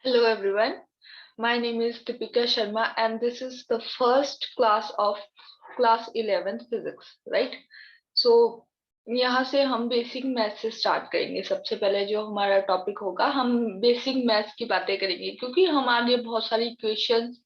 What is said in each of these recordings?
Hello everyone, my name is Deepika Sharma and this is the first class of class 11th physics, right? So यहाँ से हम basic math से start करेंगे। सबसे पहले जो हमारा टॉपिक होगा, हम बेसिक मैथ्स की बातें करेंगे क्योंकि हमारे बहुत सारी इक्वेशंस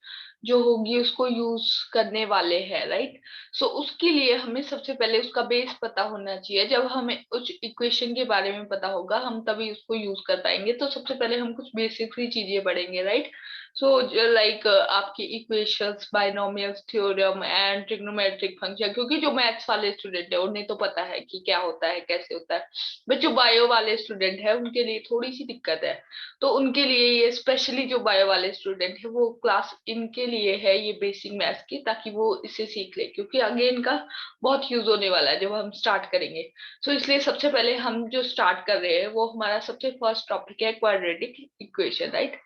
जो होगी उसको यूज करने वाले हैं, राइट? सो उसके लिए हमें सबसे पहले उसका बेस पता होना चाहिए। जब हमें उस इक्वेशन के बारे में पता होगा हम तभी उसको यूज कर पाएंगे। तो सबसे पहले हम कुछ बेसिक सी चीजें पढ़ेंगे, राइट? सो लाइक आपकी equations, binomials, theorem and trigonometric function, क्योंकि जो मैथ्स वाले स्टूडेंट है उन्हें तो पता है कि क्या होता है, कैसे होता है, बट जो बायो वाले स्टूडेंट है उनके लिए थोड़ी सी दिक्कत है। तो उनके लिए ये स्पेशली जो बायो वाले स्टूडेंट है वो क्लास इनके लिए है, ये बेसिक मैथ्स की, ताकि वो इसे सीख ले, क्योंकि आगे इनका बहुत यूज होने वाला है जब हम स्टार्ट करेंगे। सो इसलिए सबसे पहले हम जो स्टार्ट कर रहे हैं वो हमारा सबसे फर्स्ट टॉपिक है quadratic equation, right?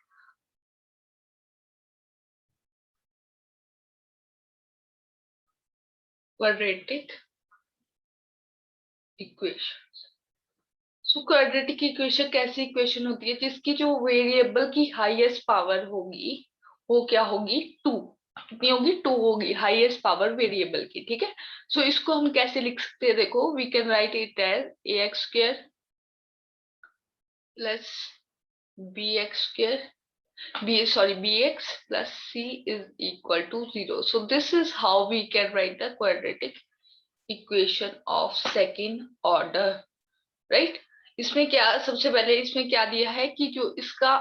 Quadratic equation. So quadratic equation कैसी इक्वेशन होती है जिसकी जो वेरिएबल की हाईएस्ट पावर होगी वो क्या होगी? टू। कितनी होगी? टू होगी हाईएस्ट पावर वेरिएबल की, ठीक है? सो इसको हम कैसे लिख सकते हैं? देखो, we can write it as a x square plus b x square bx plus c is equal to 0. So this is how we can write the quadratic equation of second order, right? इसमें क्या, सबसे पहले इसमें क्या दिया है कि जो इसका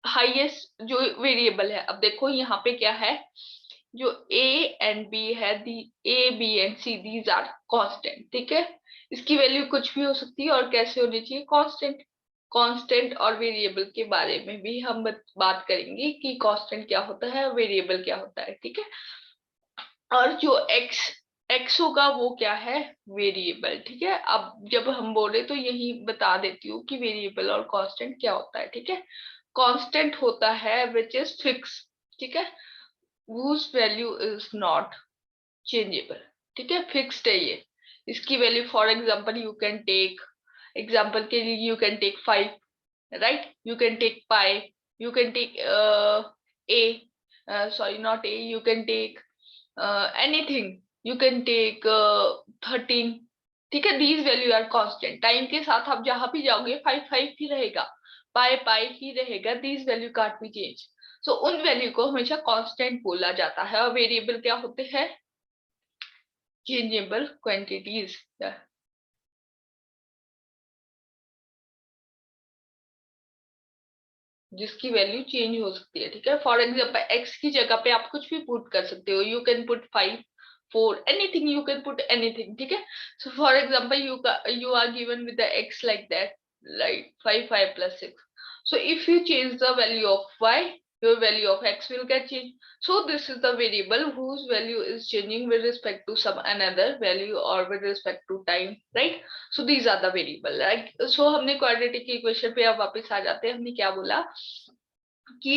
हाईएस्ट जो वेरिएबल है, अब देखो यहाँ पे क्या है, जो a एंड b है, the a b and c these are constant, ठीक है? इसकी वैल्यू कुछ भी हो सकती है और कैसे होनी चाहिए? कांस्टेंट। कांस्टेंट और वेरिएबल के बारे में भी हम बात करेंगे कि कांस्टेंट क्या होता है, वेरिएबल क्या होता है, ठीक है? और जो एक्स होगा वो क्या है? वेरिएबल, ठीक है? अब जब हम बोले तो यही बता देती हूँ कि वेरिएबल और कांस्टेंट क्या होता है, ठीक है? कांस्टेंट होता है विच इज फिक्स, ठीक है? whose value is not changeable, ठीक है? फिक्स्ड है ये। इसकी value, for example you can take, example के लिए you can take 5, right? You can take pi, you can take a, sorry, not a, you can take anything, you can take 13, ठीक है? these value are constant। Time के साथ आप जहां भी जाओगे 5 5 ही रहेगा, पाई पाई ही रहेगा, these value can't be changed। सो उन वैल्यू को हमेशा कांस्टेंट बोला जाता है। और वेरिएबल क्या होते हैं? चेंजेबल क्वांटिटीज, जिसकी वैल्यू चेंज हो सकती है, ठीक है? फॉर एग्जांपल एक्स की जगह पे आप कुछ भी पुट कर सकते हो, you can put 5 4 anything, you can put anything, ठीक है? So for example you are given with the x like that, like 5 5 plus 6। so if you change the value of y, your value of x will get changed। so this is the variable whose value is changing with respect to some another value or with respect to time, right? so these are the variable, right? so हमने quadratic equation पे अब वापस आ जाते हैं। हमने क्या बोला कि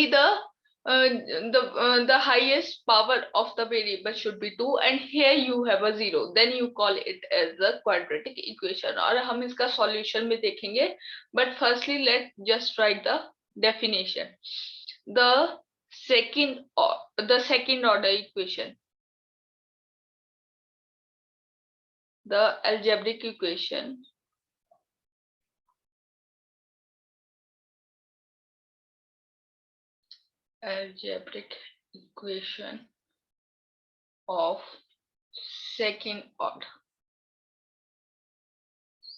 the highest power of the variable should be 2 and here you have a 0, then you call it as the quadratic equation। और हम इसका solution में देखेंगे, but firstly let's just write the definition। the the second order equation, the algebraic equation of second order,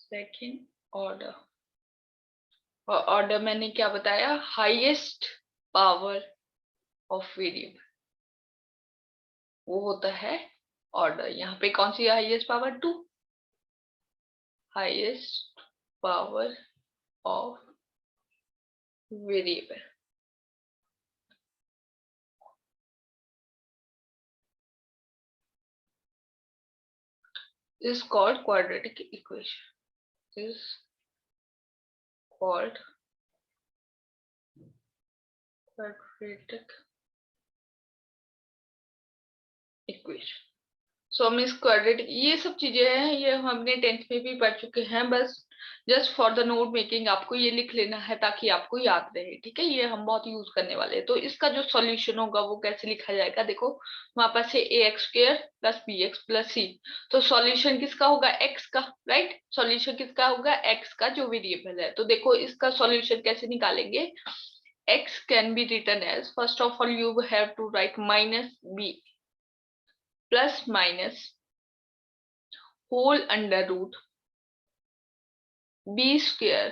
second order। और order मैंने क्या बताया? Highest power of variable, वो होता है ऑर्डर। यहाँ पे कौन सी highest power? 2, highest power of variable is called quadratic equation, is called quadratic equation। So हम इस क्वाड्रेटिक, ये सब चीजें हैं, ये हमने 10th में भी पढ़ चुके हैं, बस just for the note making आपको ये लिख लेना है ताकि आपको याद रहे, ठीक है। ये हम बहुत यूज करने वाले हैं। तो इसका जो सॉल्यूशन होगा वो कैसे लिखा जाएगा, देखो वहां पर से ax² plus bx plus c। तो सॉल्यूशन किसका होगा, x का, राइट। सॉल्यूशन किसका होगा, x का, जो वेरिएबल है। तो देखो इसका सॉल्यूशन कैसे निकालेंगे। x can be written as, first of all you have to write minus b plus minus whole under root b square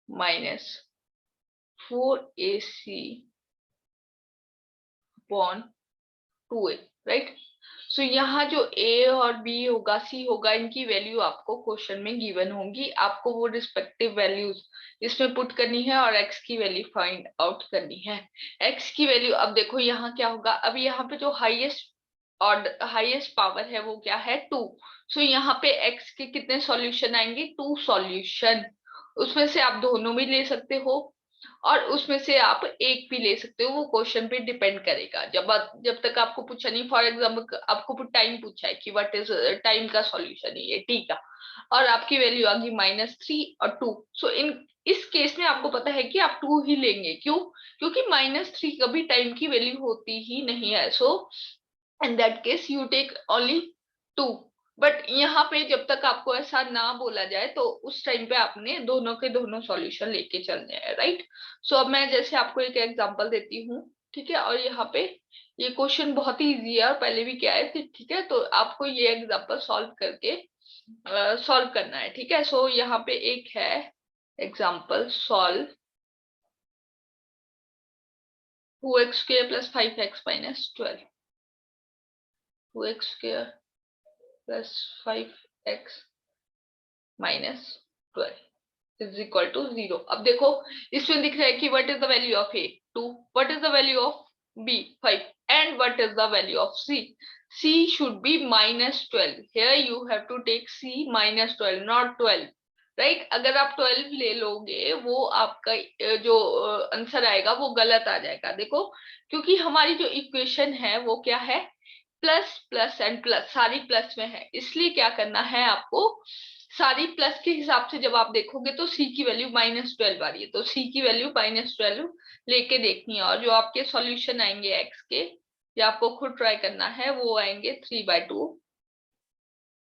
minus 4ac upon 2a, right. So यहाँ जो a और b होगा, c होगा, इनकी value आपको question में given होगी। आपको वो रिस्पेक्टिव वैल्यूज इसमें पुट करनी है और x की वैल्यू फाइंड आउट करनी है। x की वैल्यू, अब देखो यहाँ क्या होगा, अब यहाँ पे जो हाईएस्ट और हाईएस्ट पावर है वो क्या है, 2। सो यहाँ पे x के कितने सॉल्यूशन आएंगे, 2 सॉल्यूशन। उसमें से आप दोनों भी ले सकते हो और उसमें से आप एक भी ले सकते हो, वो क्वेश्चन पे डिपेंड करेगा। जब तक आपको पूछा नहीं, फॉर एग्जाम्पल आपको टाइम पूछा है कि व्हाट इज टाइम का सॉल्यूशन है ये, ठीक है, और आपकी वैल्यू आ गई -3 और 2। सो इस केस में आपको पता है कि आप 2 ही लेंगे, क्यों, क्योंकि -3 कभी टाइम की वैल्यू होती ही नहीं है। So in that case you take only 2। But यहाँ पे जब तक आपको ऐसा ना बोला जाए तो उस टाइम पे आपने दोनों के दोनों सॉल्यूशन लेके चलने हैं, राइट। सो अब मैं जैसे आपको एक एग्जांपल देती हूँ, ठीक है। और यहाँ पे ये क्वेश्चन बहुत ही इजी है और पहले भी क्या है, ठीक है। तो आपको ये एग्जांपल सॉल्व करके सॉल्व करना है, ठीक है। सो यहाँ पे एक है example, solve 2x² plus 5x minus 12, 2x² plus 5x minus 12 is equal to 0। अब देखो इसमें दिख रहा है कि what is the value of a, 2, what is the value of b, 5, and what is the value of c, c should be -12। here you have to take c -12 not 12, right. अगर आप 12 ले लोगे वो आपका जो आंसर आएगा वो गलत आ जाएगा। देखो क्योंकि हमारी जो इक्वेशन है वो क्या है, प्लस प्लस एंड प्लस, सारी प्लस में है, इसलिए क्या करना है आपको, सारी प्लस के हिसाब से जब आप देखोगे तो c की वैल्यू -12 आ रही है, तो c की वैल्यू -12 लेके देखनी है। और जो आपके सॉल्यूशन आएंगे x के, ये आपको खुद ट्राई करना है, वो आएंगे 3/2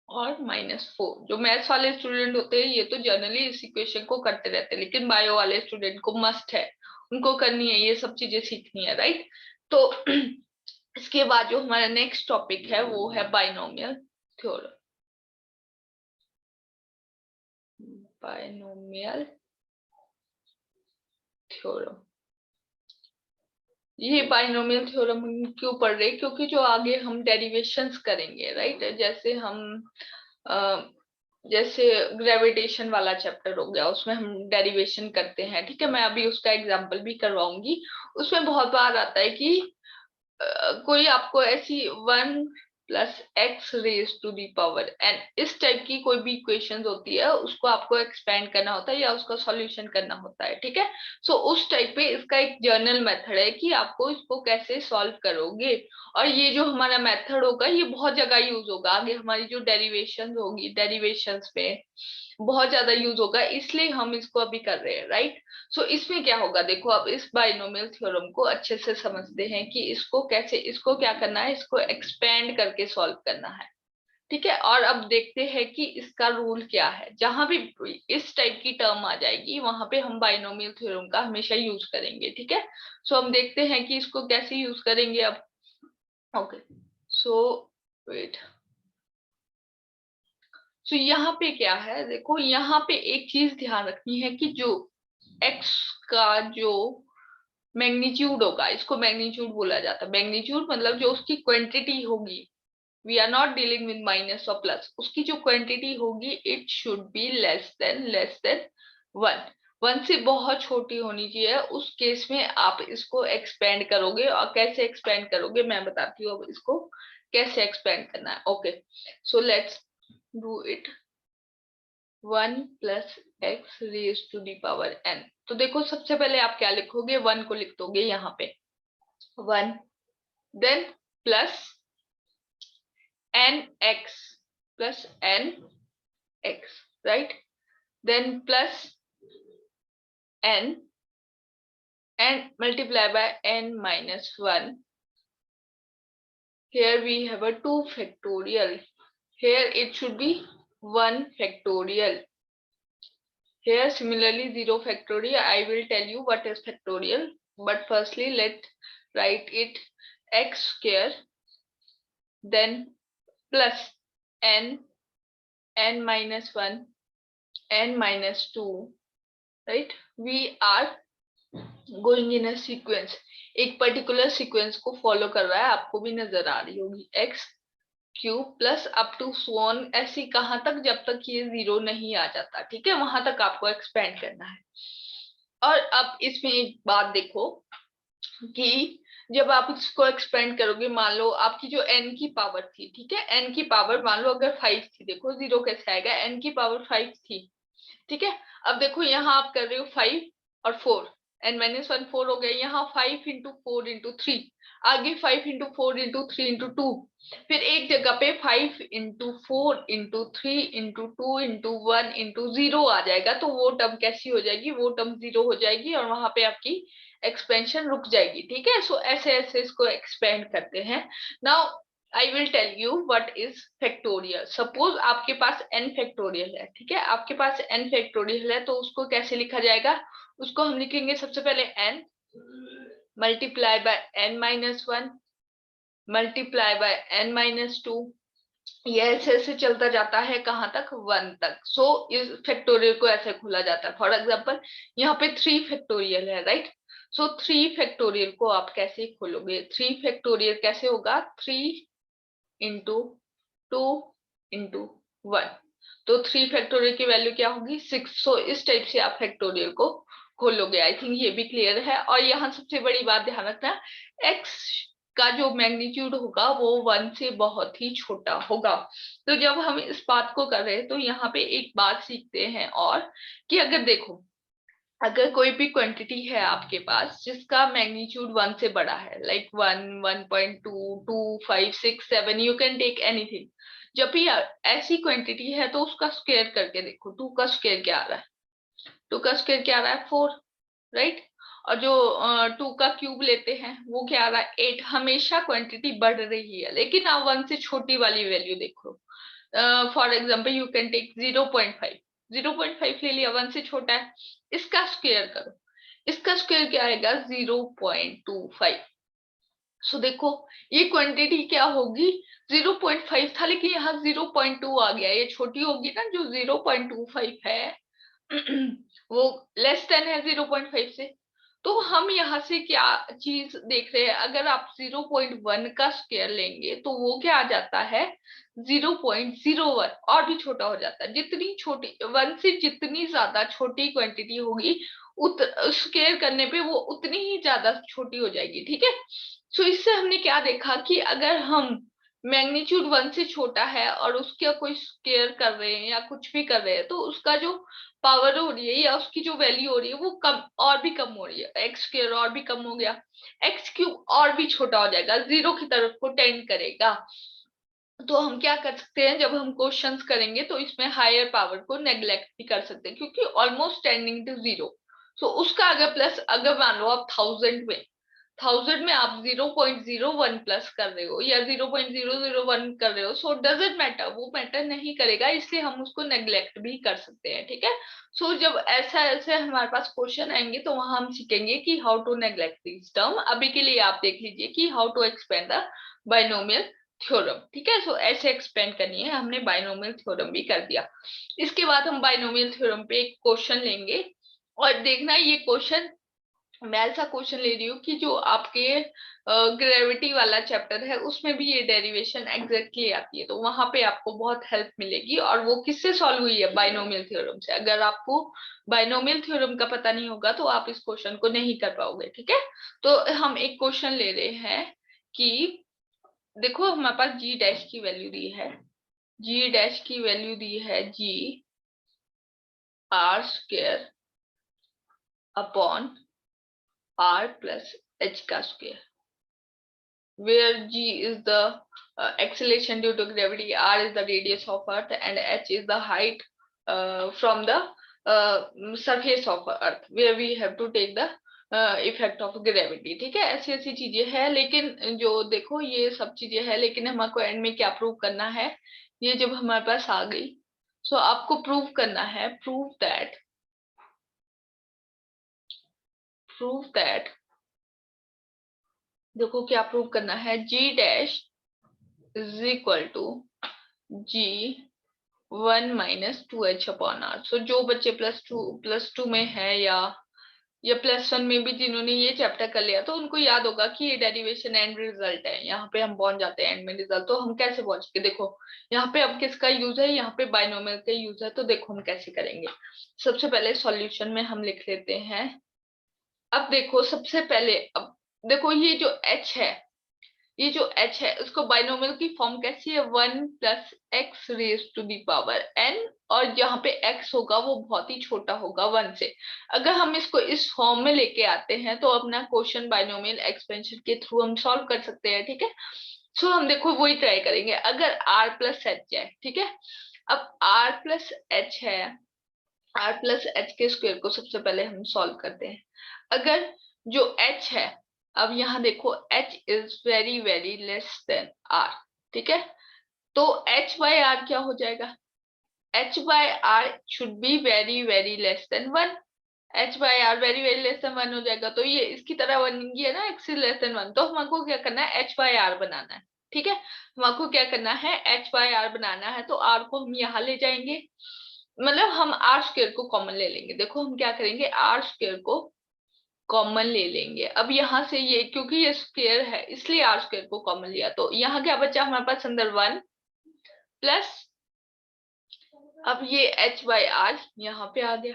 और -4। जो मैथ्स वाले स्टूडेंट होते हैं ये तो जनरली इस इक्वेशन को करते रहते हैं, लेकिन बायो वाले स्टूडेंट को मस्ट है, उनको करनी है, ये सब चीजें सीखनी है, राइट। तो इसके बाद जो हमारा नेक्स्ट टॉपिक है वो है बाइनोमियल थ्योरम। बाइनोमियल थ्योरम, ये बाइनोमियल थ्योरम क्यों पढ़ रहे हैं, क्योंकि जो आगे हम डेरिवेशंस करेंगे, राइट। जैसे हम जैसे ग्रेविटेशन वाला चैप्टर हो गया, उसमें हम डेरिवेशन करते हैं, ठीक है। मैं अभी उसका एग्जांपल भी करवाऊंगी। उसमें बहुत बार आता है कि कोई आपको ऐसी 1 plus x raise to the power N, इस टाइप की कोई भी इक्वेशन होती है, उसको आपको एक्सपेंड करना होता है या उसका सॉल्यूशन करना होता है, ठीक है। सो उस टाइप पे इसका एक जर्नल मेथड है कि आपको इसको कैसे सॉल्व करोगे। और ये जो हमारा मेथड होगा ये बहुत जगह यूज होगा, आगे हमारी जो डेरिवेशन होगी, डेरिवेशंस में बहुत ज्यादा यूज होगा, इसलिए हम इसको अभी कर रहे हैं, राइट। सो इसमें क्या होगा, देखो अब इस बाइनोमियल थ्योरम को अच्छे से समझते हैं कि इसको कैसे, इसको क्या करना है, इसको एक्सपेंड करके सॉल्व करना है, ठीक है। और अब देखते हैं कि इसका रूल क्या है। जहां भी इस टाइप की टर्म आ जाएगी वहां पे हम बाइनोमियल थ्योरम का हमेशा यूज करेंगे, ठीक है। सो हम देखते हैं कि इसको कैसे यूज करेंगे अब। ओके, सो वेट, सो यहाँ पे क्या है, देखो यहाँ पे एक चीज ध्यान रखनी है कि जो x का जो मैग्नीट्यूड होगा, इसको मैग्नीट्यूड बोला जाता है। मैग्नीट्यूड मतलब जो उसकी क्वांटिटी होगी, we are not dealing with minus और प्लस, उसकी जो क्वांटिटी होगी it should be less than 1, 1 से बहुत छोटी होनी चाहिए। उस केस में आप इसको एक्सपेंड करोगे, और कैसे एक्सपेंड करोगे मैं बताती हूँ अब इसको कैसे एक्सपेंड करना है। Okay, so let's do it. 1 plus x raise to the power n। तो देखो सबसे पहले आप क्या लिखोगे, 1 को लिख दोगे यहाँ पे 1, then plus n x plus n x, right? Then plus n and multiply by n minus 1. Here we have a 2 factorial. Here it should be 1 factorial. Here similarly 0 factorial. I will tell you what is factorial, but firstly let's write it x square, then plus n, n minus 1, n minus 2, right? We are going in a sequence. एक particular sequence को follow कर रहा है, आपको भी नजर आ रही होगी. x cube plus up to सोन, ऐसी कहां तक, जब तक ये 0 नहीं आ जाता. ठीक है, वहां तक आपको एक्सपेंड करना है. और अब इसमें एक बात देखो कि जब आप इसको एक्सपेंड करोगे, मान लो आपकी जो n की पावर थी, ठीक है, n की पावर मान लो अगर 5 थी, देखो 0 कैसे आएगा, n की पावर 5 थी. ठीक है, अब देखो यहाँ आप कर रहे हो 5 और 4, n माइनस 1 4 हो गया. यहाँ 5 इंटू 4 इंटू 3, आगे 5 इंटू 4 इंटू 3 इंटू 2, फिर एक जगह पे 5 into 4 into 3 into 2 into 1 into 0 आ जाएगा. तो वो टर्म कैसी हो जाएगी, वो टर्म 0 हो जाएगी और वहां पे आपकी एक्सपेंशन रुक जाएगी. ठीक है, सो ऐसे ऐसे इसको एक्सपेंड करते हैं. Now I will tell you what is factorial. Suppose आपके पास n factorial है. ठीक है, आपके पास n factorial है, तो उसको कैसे लिखा जाएगा, उसको हम लिखेंगे सबसे पहले n multiply by n minus 1 multiply by n minus 2. ये ऐसे ऐसे चलता जाता है कहां तक, 1 तक. सो इस फैक्टोरियल को ऐसे खोला जाता है. फॉर एग्जांपल यहाँ पे 3 फैक्टोरियल है, राइट? सो 3 फैक्टोरियल को आप कैसे खोलोगे, 3 फैक्टोरियल कैसे होगा, 3 इंटू 2 इंटू 1. तो 3 फैक्टोरियल की वैल्यू क्या होगी, 6. सो इस टाइप से आप फैक्टोरियल को खोलोगे. आई थिंक ये भी क्लियर है. और यहाँ सबसे बड़ी बात ध्यान रखना, x का जो मैग्नीट्यूड होगा वो 1 से बहुत ही छोटा होगा. तो जब हम इस बात को कर रहे हैं तो यहाँ पे एक बात सीखते हैं, और कि अगर देखो, अगर कोई भी क्वांटिटी है आपके पास जिसका मैग्नीट्यूड 1 से बड़ा है, like 1, 1.2, 2, 5, 6, 7, you can take anything. जब भी ऐसी क्वांटिटी है तो उसका स्क्वायर करके देखो, 2 का स्क्वायर क्या आ रहा है, 2 का स्क्वायर क्या आ रहा है, 4, राइट? और जो 2 का क्यूब लेते हैं वो क्या आ रहा है, 8. हमेशा क्वांटिटी बढ़ रही है, लेकिन आप 1 से छोटी वाली वैल्यू देखो. For example you can take 0.5, 0.5 ले लिया, 1 से छोटा है. इसका स्क्वायर करो, इसका स्क्वायर क्या आएगा, 0.25. सो देखो ये क्वांटिटी क्या होगी, 0.5 था, लेकिन यहाँ 0.2 आ गया. ये छोटी होगी ना, जो 0.25 है वो लेस देन है 0.5 से. तो हम यहाँ से क्या चीज देख रहे हैं, अगर आप 0.1 का स्क्वायर लेंगे तो वो क्या आ जाता है, 0.01, और भी छोटा हो जाता है. जितनी छोटी 1 से जितनी ज्यादा छोटी क्वांटिटी होगी, स्क्वायर करने पे वो उतनी ही ज्यादा छोटी हो जाएगी. ठीक है, सो इससे हमने क्या देखा कि अगर हम मैग्नीट्यूड 1 से छोटा है और उसका कोई स्क्वायर कर रहे हैं या कुछ भी कर रहे हैं, तो उसका जो पावर हो रही है या उसकी जो वैल्यू हो रही है वो कम, और भी कम हो रही है. एक्स स्क्वायर और भी कम हो गया, एक्स क्यूब और भी छोटा हो जाएगा, 0 की तरफ को टेंड करेगा. तो हम क्या कर सकते हैं, जब हम क्वेश्चंस करेंगे तो इसमें हायर पावर को नेग्लेक्ट भी कर सकते हैं, क्योंकि ऑलमोस्ट टेंडिंग टू 0. सो उसका अगर प्लस, अगर मान लो आप 1000 में आप 0.01 प्लस कर रहे हो या 0.001 कर रहे हो, सो डजंट मैटर, वो मैटर नहीं करेगा, इसलिए हम उसको नेग्लेक्ट भी कर सकते हैं. ठीक है, सो जब ऐसा ऐसे हमारे पास क्वेश्चन आएंगे तो वहां हम सीखेंगे कि how to neglect this term. अभी के लिए आप देख लीजिए कि how to expand the binomial theorem. ठीक है, सो ऐसे एक्सपेंड करनी है. हमने बाइनोमियल थ्योरम भी कर दिया. इसके बाद हम बाइनोमियल थ्योरम पे एक क्वेश्चन लेंगे, और देखना ये क्वेश्चन, मैं ऐसा क्वेश्चन ले रही हूँ कि जो आपके ग्रेविटी वाला चैप्टर है उसमें भी ये डेरिवेशन एग्जैक्टली आती है, तो वहां पे आपको बहुत हेल्प मिलेगी. और वो किससे सॉल्व हुई है, बाइनोमियल थ्योरम से. अगर आपको बाइनोमियल थ्योरम का पता नहीं होगा तो आप इस क्वेश्चन को नहीं कर पाओगे. ठीक है, तो हम एक क्वेश्चन ले रहे हैं कि देखो हमारे पास जी डैश की वैल्यू दी है, जी डैश की वैल्यू दी है g R square upon r plus h का square, where g is the acceleration due to gravity, r is the radius of earth and h is the height from the surface of earth where we have to take the effect of gravity. ठीक है, ऐसी ऐसी चीजें हैं, लेकिन जो देखो ये सब चीजें हैं, लेकिन हमको एंड में क्या प्रूव करना है, ये जब हमारे पास आ गई, सो आपको प्रूव करना है, प्रूव दैट देखो क्या प्रूव करना है, G dash is equal to G 1 - 2h/r। So जो बच्चे प्लस टू में है या +1 में भी जिन्होंने ये चैप्टर कर लिया, तो उनको याद होगा कि ये डेरिवेशन एंड रिजल्ट है, यहाँ पे हम पहुंच जाते हैं एंड में रिजल्ट। तो हम कैसे पहुंचेंगे, देखो यहाँ पे अब किसका यूज है, यहाँ पे बाइनोमियल का यूज है। तो देखो हम कैसे करेंगे, सबसे पहले सॉल्यूशन में हम लिख लेते हैं। अब देखो सबसे पहले, अब देखो ये जो h है, ये जो h है उसको बाइनोमियल की फॉर्म कैसी है, 1 + x⁻n, और यहाँ पे x होगा वो बहुत ही छोटा होगा 1 से। अगर हम इसको इस फॉर्म में लेके आते हैं तो अपना क्वेश्चन बाइनोमियल एक्सपेंशन के थ्रू हम सॉल्व कर सकते हैं। ठीक है, सो हम देखो वही ट्राई करेंगे। अगर r + h है, ठीक है, अब r + h है, r + h के स्क्वायर को सबसे पहले हम सॉल्व करते हैं। अगर जो h है, अब यहाँ देखो h is very very less than r, ठीक है, तो h/r क्या हो जाएगा, h/r should be very very less than 1, h/r very very less than 1 हो जाएगा। तो ये इसकी तरह बनेगी है ना, x लेस देन 1। तो हमको क्या करना है, h/r बनाना है। ठीक है, हमको क्या करना है, h/r बनाना है। तो r को हम यहाँ ले जाएंगे, मतलब हम r स्क्वायर को कॉमन ले लेंगे। देखो हम क्या करेंगे, r स्क्वायर को कॉमन ले लेंगे। अब यहाँ से ये, क्योंकि ये स्क्वायर है इसलिए r स्क्वायर को कॉमन लिया, तो यहाँ क्या बचा हमारे पास अंदर 1 प्लस, अब ये h/r यहाँ पे आ गया,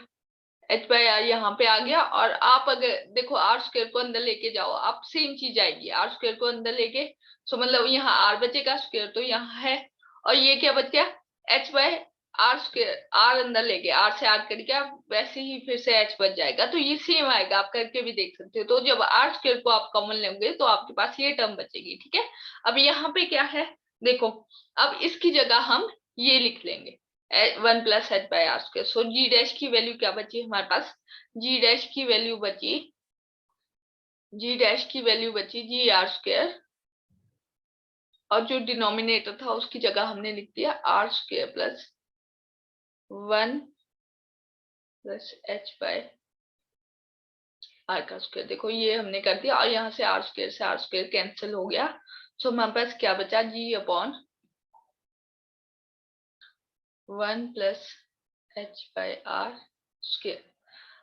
h/r यहाँ पे आ गया। और आप अगर देखो r स्क्वायर को अंदर लेके जाओ, आप सेम चीज आएगी, r स्क्वायर को अंदर लेके, सो मतलब यहाँ r बचेगा, स्क्वायर तो यहाँ है, और ये क्या बच गया, h/r स्क्वायर, r अंदर ले गए, r से r कट गया, वैसे ही फिर से h बच जाएगा। तो ये सेम आएगा, आप करके भी देख सकते हो। तो जब r स्क्वायर को आप कॉमन लेंगे तो आपके पास ये टर्म बचेगी। ठीक है, अब यहाँ पे क्या है देखो, अब इसकी जगह हम ये लिख लेंगे 1 + h/r²। सो जी डैश की वैल्यू क्या बची हमारे पास, जी डैश की वैल्यू बची, g/r², और जो डिनोमिनेटर था उसकी जगह हमने लिख दिया r² + 1 + h/r²। देखो ये हमने कर दिया, और यहाँ से r² से r² कैंसिल हो गया। सो हमारे पास क्या बचा, g/1 + h/r²।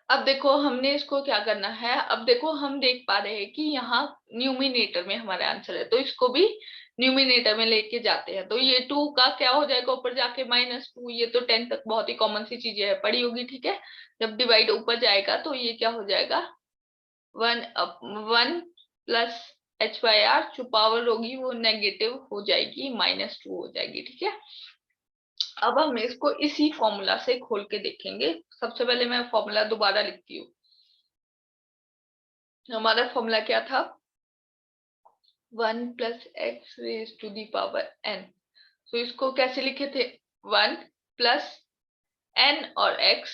अब देखो हमने इसको क्या करना है, अब देखो हम देख पा रहे हैं कि यहाँ न्यूमिनेटर में हमारा आंसर है, तो इसको भी न्यूमिनेटर में लेके जाते हैं। तो ये 2 का क्या हो जाएगा ऊपर जाके -2, ये तो 10 तक बहुत ही कॉमन सी चीजें है, पड़ी होगी। ठीक है, जब डिवाइड ऊपर जाएगा तो ये क्या हो जाएगा, 1 + h/r, जो पावर होगी वो नेगेटिव हो जाएगी, -2 हो जाएगी। ठीक है, अब हम इसको इसी फॉर्मूला से खोल के देखेंगे। सबसे पहले मैं फॉर्मूला दोबारा लिखती हूँ। हमारा फॉर्मूला क्या था, 1 + x⁻n। तो इसको कैसे लिखे थे, 1 + n और x,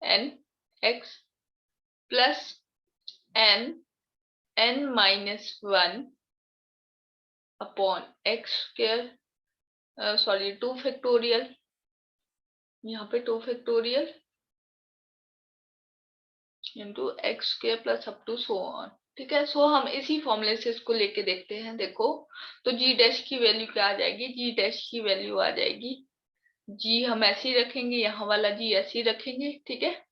n x plus n-1 upon x², sorry 2 factorial, यहाँ पे 2 factorial into x² plus up to so on. ठीक है, सो हम इसी फॉर्मूले से इसको लेके देखते हैं। देखो तो g डैश की वैल्यू क्या आ जाएगी, g डैश की वैल्यू आ जाएगी, g हम ऐसे ही रखेंगे, यहाँ वाला g ऐसे ही रखेंगे। ठीक है,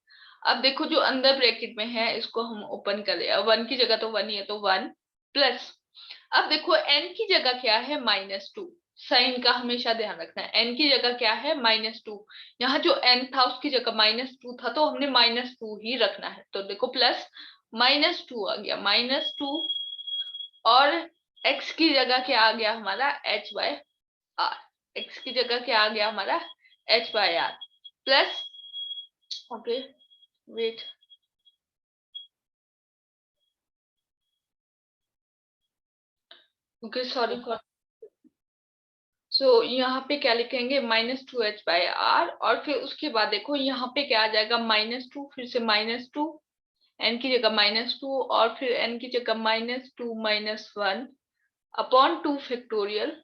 अब देखो जो अंदर ब्रैकेट में है इसको हम ओपन करें, 1 की जगह तो 1 ही है, तो 1 प्लस, अब देखो n की जगह क्या है, -2, साइन का हमेशा ध्यान रखना है। n की जगह क्या है, -2, यहाँ जो n था उसकी जगह -2 था, तो हमने -2 ही रखना है। तो देखो प्लस -2 आ गया, -2, और x की जगह क्या आ गया हमारा, h/r, x की जगह क्या आ गया हमारा, h/r plus, okay wait, okay sorry for, so यहाँ पे क्या लिखेंगे -2h/r, और फिर उसके बाद देखो यहाँ पे क्या आ जाएगा -2, फिर से -2, n की जगह -2, और फिर n की जगह -2 -1 अपॉन 2 फैक्टोरियल,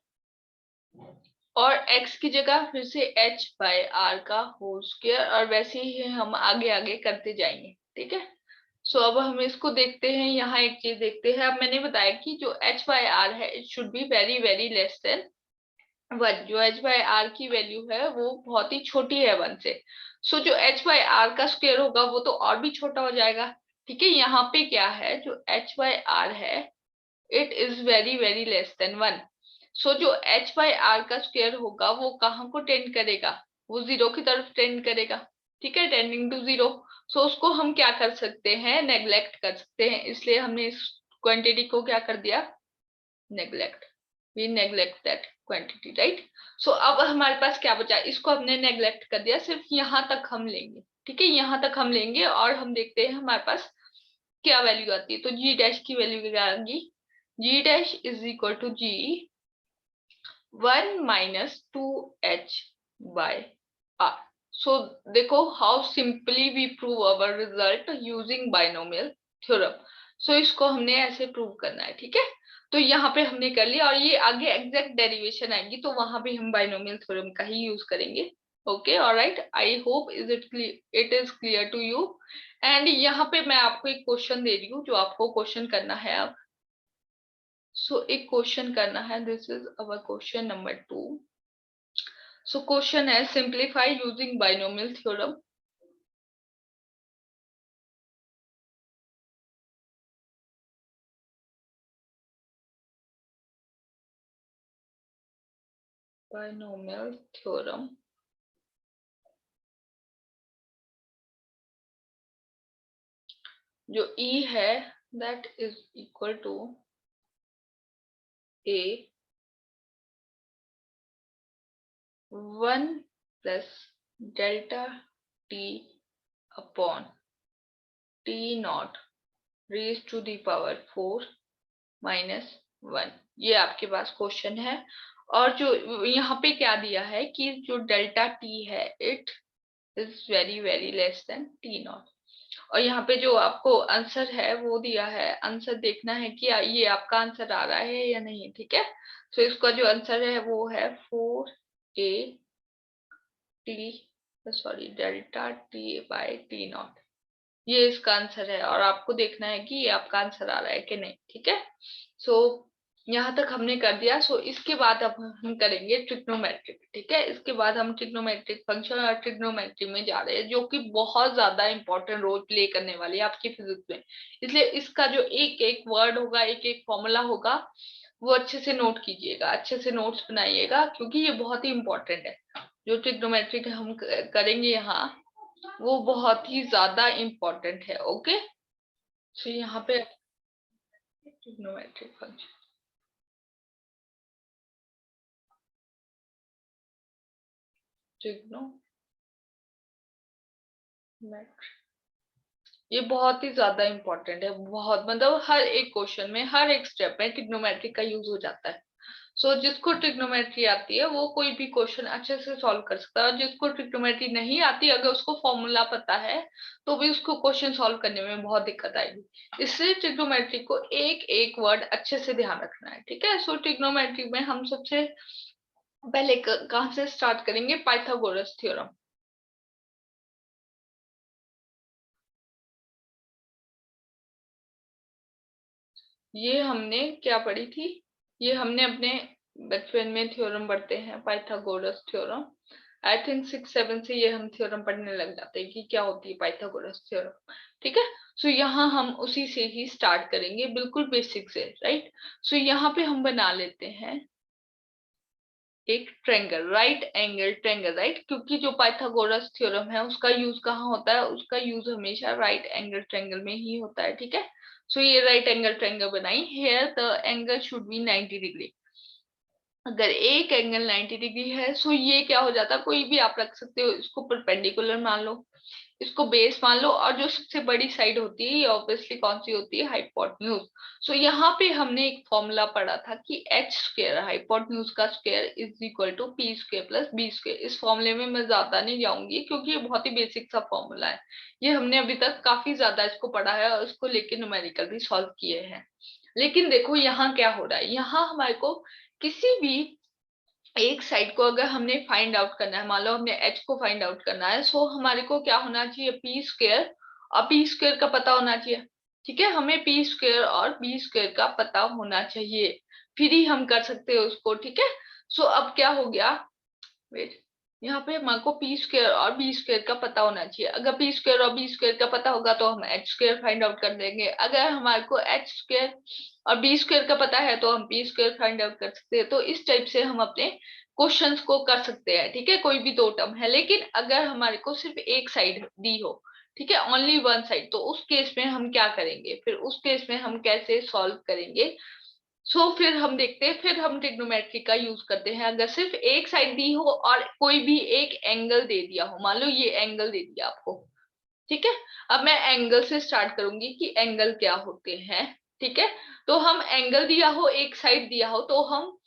और x की जगह फिर से h/r का होल स्क्वायर, और वैसे ही हम आगे आगे करते जाएंगे, ठीक है। सो अब हम इसको देखते हैं, यहाँ एक चीज देखते हैं। अब मैंने बताया कि जो h/r है it should be very very less than 1, जो h/r की वैल्यू है वो बहुत ही छोटी है 1 से। सो जो h/r का स्क्वायर होगा वो तो और भी छोटा हो जाएगा, ठीक है। यहाँ पे क्या है, जो h/r है it is very very less than 1। सो जो h/r का स्क्वायर होगा वो कहाँ को टेंड करेगा, वो 0 की तरफ टेंड करेगा, ठीक है, टेंडिंग टू 0। सो उसको हम क्या कर सकते हैं, नेग्लेक्ट कर सकते हैं, इसलिए हमने इस क्वांटिटी को क्या कर दिया, neglect. We neglect that quantity, right. So अब हमारे पास क्या बचा, इसको हमने नेग्लेक्ट कर दिया, सिर्फ यहाँ तक हम लेंगे, ठीक है, यहाँ तक हम लेंगे, और हम देखते हैं हमारे पास क्या वैल्यू आती है। तो जी डैश की वैल्यू क्या आएगी, G dash is equal to G 1 - 2h/r। So देखो how simply we prove our result using binomial theorem. So इसको हमने ऐसे प्रूव करना है, ठीक है। तो यहाँ पे हमने कर लिया, और ये आगे एग्जैक्ट डेरिवेशन आएगी तो वहां भी हम बाइनोमियल थ्योरम का ही यूज करेंगे। Okay, alright, I hope it is clear to you. And यहाँ पे मैं आपको एक क्वेश्चन दे रही हूँ जो आपको क्वेश्चन करना है अब। सो एक क्वेश्चन करना है, this is our question number 2। So question है simplify using binomial theorem. Binomial theorem, जो E है that is equal to A 1 plus delta T upon T not raise to the power 4 -1। ये आपके पास क्वेश्चन है, और जो यहाँ पे क्या दिया है कि जो डेल्टा T है it is very very less than T not, और यहाँ पे जो आपको आंसर है वो दिया है, आंसर देखना है कि ये आपका आंसर आ रहा है या नहीं, ठीक है। तो इसका जो आंसर है वो है 4a T, sorry delta T/T0, ये इसका आंसर है, और आपको देखना है कि ये आपका आंसर आ रहा है कि नहीं, ठीक है। सो यहाँ तक हमने कर दिया। सो इसके बाद अब हम करेंगे ट्रिग्नोमेट्रिक, ठीक है। इसके बाद हम ट्रिग्नोमेट्रिक फंक्शन और ट्रिग्नोमेट्री में जा रहे हैं, जो कि बहुत ज्यादा इंपॉर्टेंट रोल प्ले करने वाली है आपकी फिजिक्स में। इसलिए इसका जो एक एक वर्ड होगा, एक एक फॉर्मूला होगा, वो अच्छे से नोट कीजिएगा, अच्छे से नोट्स बनाइएगा, क्योंकि ये बहुत ही इंपॉर्टेंट है। जो ट्रिग्नोमेट्रिक हम करेंगे यहाँ, वो बहुत ही ज्यादा इंपॉर्टेंट है। ओके, तो यहाँ पे ट्रिग्नोमेट्रिक फंक्शन, ट्रिग्नोमेट्रिक, ये बहुत ही ज्यादा इंपॉर्टेंट है, बहुत, मतलब हर एक क्वेश्चन में, हर एक स्टेप में ट्रिग्नोमेट्री का यूज हो जाता है। सो जिसको ट्रिग्नोमेट्री आती है वो कोई भी क्वेश्चन अच्छे से सॉल्व कर सकता है, और जिसको ट्रिग्नोमेट्री नहीं आती, अगर उसको फॉर्मूला पता है तो भी उसको क्वेश्चन सॉल्व करने में बहुत दिक्कत आएगी। इसलिए ट्रिग्नोमेट्री को एक एक वर्ड अच्छे से ध्यान रखना है, ठीक है। सो ट्रिग्नोमेट्री में हम सबसे पहले कहाँ से स्टार्ट करेंगे, पाइथागोरस थ्योरम। ये हमने क्या पढ़ी थी, ये हमने अपने बचपन में थ्योरम पढ़ते हैं, पाइथागोरस थ्योरम। आई थिंक 6-7 से ये हम थ्योरम पढ़ने लग जाते हैं कि क्या होती है पाइथागोरस थ्योरम, ठीक है। सो यहाँ हम उसी से ही स्टार्ट करेंगे, बिल्कुल बेसिक से, राइट। सो यहाँ पे हम बना लेते हैं एक triangle, right angle triangle, right, क्योंकि जो पाइथागोरस थ्योरम है उसका यूज कहाँ होता है, उसका यूज हमेशा राइट एंगल ट्रेंगल में ही होता है, ठीक है। सो ये राइट एंगल ट्रेंगल बनाई, here the angle should be 90 degree. अगर एक एंगल 90 डिग्री है, सो ये क्या हो जाता है, कोई भी आप रख सकते हो, इसको परपेंडिकुलर मान लो, इसको बेस मान लो, और जो सबसे बड़ी साइड होती है ये ऑब्वियसली कौन सी होती है, हाइपोटेन्यूज। सो यहाँ पे हमने एक फॉर्मूला पढ़ा था कि एच स्क्वायर हाइपोटेन्यूज का square is equal to P square plus B square. इस फॉर्मूले में मैं ज्यादा नहीं जाऊंगी क्योंकि ये बहुत ही बेसिक सा फॉर्मूला है, ये हमने अभी तक काफी ज्यादा इसको पढ़ा है और इसको लेके न्यूमेरिकल भी सॉल्व किए हैं। लेकिन देखो यहाँ क्या हो रहा है, यहाँ हमारे को किसी भी एक साइड को अगर हमने फाइंड आउट करना है, मान लो हमने एच को फाइंड आउट करना है, सो हमारे को क्या होना चाहिए, पी स्क्वायर और पी स्क्वायर का पता होना चाहिए। ठीक है, हमें पी स्क्वायर और बी स्क्वायर का पता होना चाहिए, फिर ही हम कर सकते हैं उसको। ठीक है, सो अब क्या हो गया, वेट, यहाँ पे हमारे को पी स्क्वायर और बी स्क्वायर का पता होना चाहिए। अगर पी स्क्वायर और बी स्क्वायर का पता होगा तो हम एच स्क्वायर फाइंड आउट कर देंगे। अगर हमारे को एच स्क्वायर और बी स्क्वायर का पता है तो हम पी स्क्वायर फाइंड आउट कर सकते हैं। तो इस टाइप से हम अपने क्वेश्चंस को कर सकते हैं। ठीक है, कोई भी दो टर्म है, लेकिन अगर हमारे को सिर्फ एक साइड दी हो, ठीक है, ओनली वन साइड, तो उस केस में हम क्या करेंगे, फिर उस केस में हम कैसे सॉल्व करेंगे। फिर हम देखते हैं, फिर हम ट्रिग्नोमेट्री का यूज करते हैं। अगर सिर्फ एक साइड दी हो और कोई भी एक एंगल दे दिया हो, मान लो ये एंगल दे दिया आपको, ठीक है, अब मैं एंगल से स्टार्ट करूंगी कि एंगल क्या होते हैं। ठीक है, तो हम एंगल दिया हो, एक साइड दिया हो, तो हम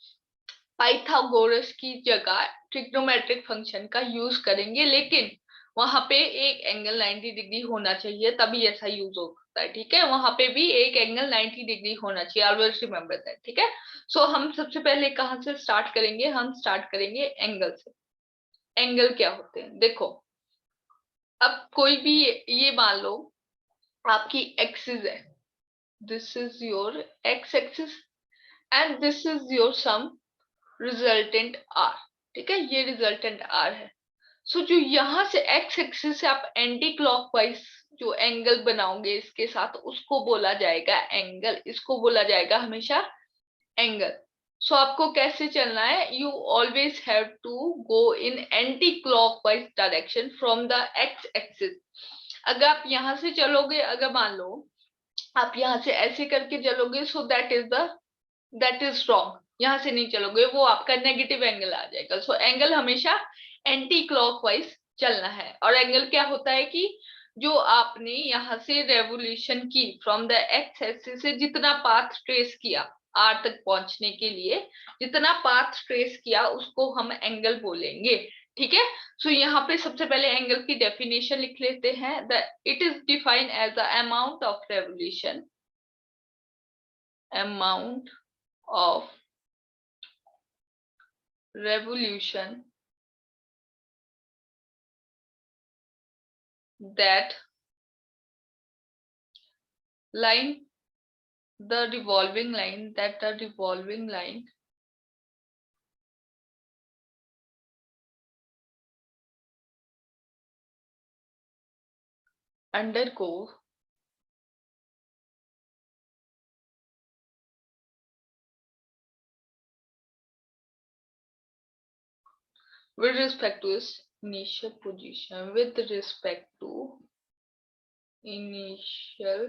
पाइथागोरस की जगह ट्रिग्नोमेट्रिक फंक्शन का यूज करेंगे, लेकिन वहां पे एक एंगल 90 डिग्री होना चाहिए, तभी ऐसा यूज हो सकता है। ठीक है, वहां पे भी एक एंगल 90 डिग्री होना चाहिए, ऑलवेज रिमेंबर दैट। ठीक है, हम सबसे पहले कहाँ से स्टार्ट करेंगे, हम स्टार्ट करेंगे एंगल से। एंगल क्या होते हैं देखो, अब कोई भी ये मान लो आपकी एक्सिस है, this is your x axis and this is your sum resultant R. ठीक है, ये रिजल्टेंट आर है। जो यहाँ से एक्स एक्सिस से आप एंटी क्लॉकवाइज जो एंगल बनाओगे इसके साथ, उसको बोला जाएगा एंगल, इसको बोला जाएगा हमेशा एंगल। आपको कैसे चलना है, you always have to go in anticlockwise direction from the x axis. अगर आप यहाँ से चलोगे, अगर मान लो आप यहाँ से ऐसे करके चलोगे, सो दैट इज रॉन्ग। यहाँ से नहीं चलोगे, वो आपका नेगेटिव एंगल आ जाएगा। एंगल हमेशा एंटी क्लॉकवाइज चलना है। और एंगल क्या होता है कि जो आपने यहाँ से रेवोल्यूशन की फ्रॉम द एक्स एक्सिस से, जितना पाथ ट्रेस किया आर तक पहुंचने के लिए, जितना पाथ ट्रेस किया उसको हम एंगल बोलेंगे। ठीक है, यहाँ पे सबसे पहले एंगल की डेफिनेशन लिख लेते हैं। It is defined as the amount of revolution, amount of revolution that line the revolving line undergo with respect to its initial position, with respect to initial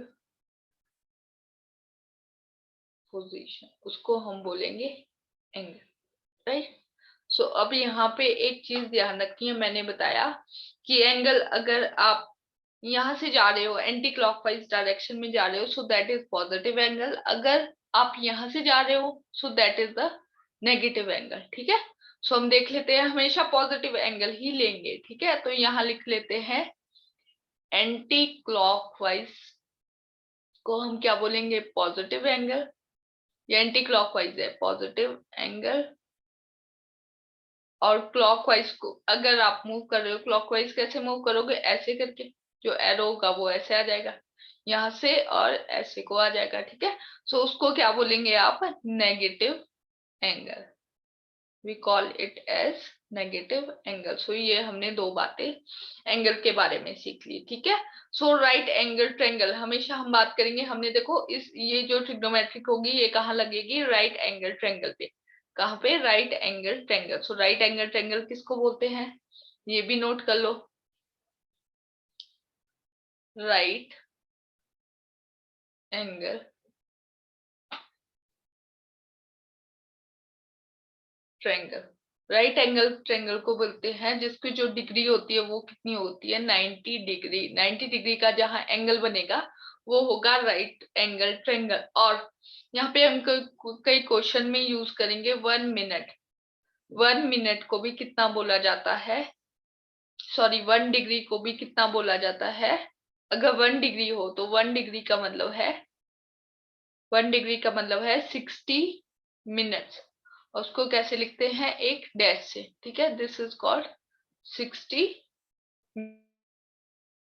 position, उसको हम बोलेंगे एंगल। राइट, अब यहाँ पे एक चीज ध्यान रखनी है, मैंने बताया कि एंगल अगर आप यहाँ से जा रहे हो एंटी क्लॉकवाइज डायरेक्शन में जा रहे हो, so that is positive angle. अगर आप यहाँ से जा रहे हो, so that is the negative angle. ठीक है, हम देख लेते हैं, हमेशा पॉजिटिव एंगल ही लेंगे। ठीक है, तो यहाँ लिख लेते हैं एंटी क्लॉकवाइज को हम क्या बोलेंगे, पॉजिटिव एंगल। या एंटी क्लॉकवाइज है पॉजिटिव एंगल, और क्लॉकवाइज को अगर आप मूव कर रहे हो, क्लॉकवाइज कैसे मूव करोगे, ऐसे करके, जो एरो होगा वो ऐसे आ जाएगा यहाँ से और ऐसे को आ जाएगा। ठीक है, उसको क्या बोलेंगे आप, negative angle, we call it as negative angle. ये हमने दो बातें एंगल के बारे में सीख ली। ठीक है, राइट एंगल ट्रायंगल हमेशा हम बात करेंगे। हमने देखो ये जो ट्रिग्नोमेट्रिक होगी ये कहाँ लगेगी, राइट एंगल ट्रायंगल पे। कहाँ पे, right angle triangle. Right angle triangle किसको बोलते हैं, ये भी नोट कर लो, right angle triangle. Right angle triangle को बोलते हैं जिसकी जो डिग्री होती है वो कितनी होती है 90 डिग्री। 90 डिग्री का जहां एंगल बनेगा वो होगा राइट एंगल ट्रायंगल। और यहाँ पे हम कई क्वेश्चन में यूज करेंगे 1 मिनट। 1 मिनट को भी कितना बोला जाता है, सॉरी 1 डिग्री को भी कितना बोला जाता है। अगर 1 डिग्री हो तो 1 डिग्री का मतलब है 1 डिग्री का मतलब है 60 मिनट्स। और उसको कैसे लिखते हैं, एक डैश से, ठीक है। This is called 60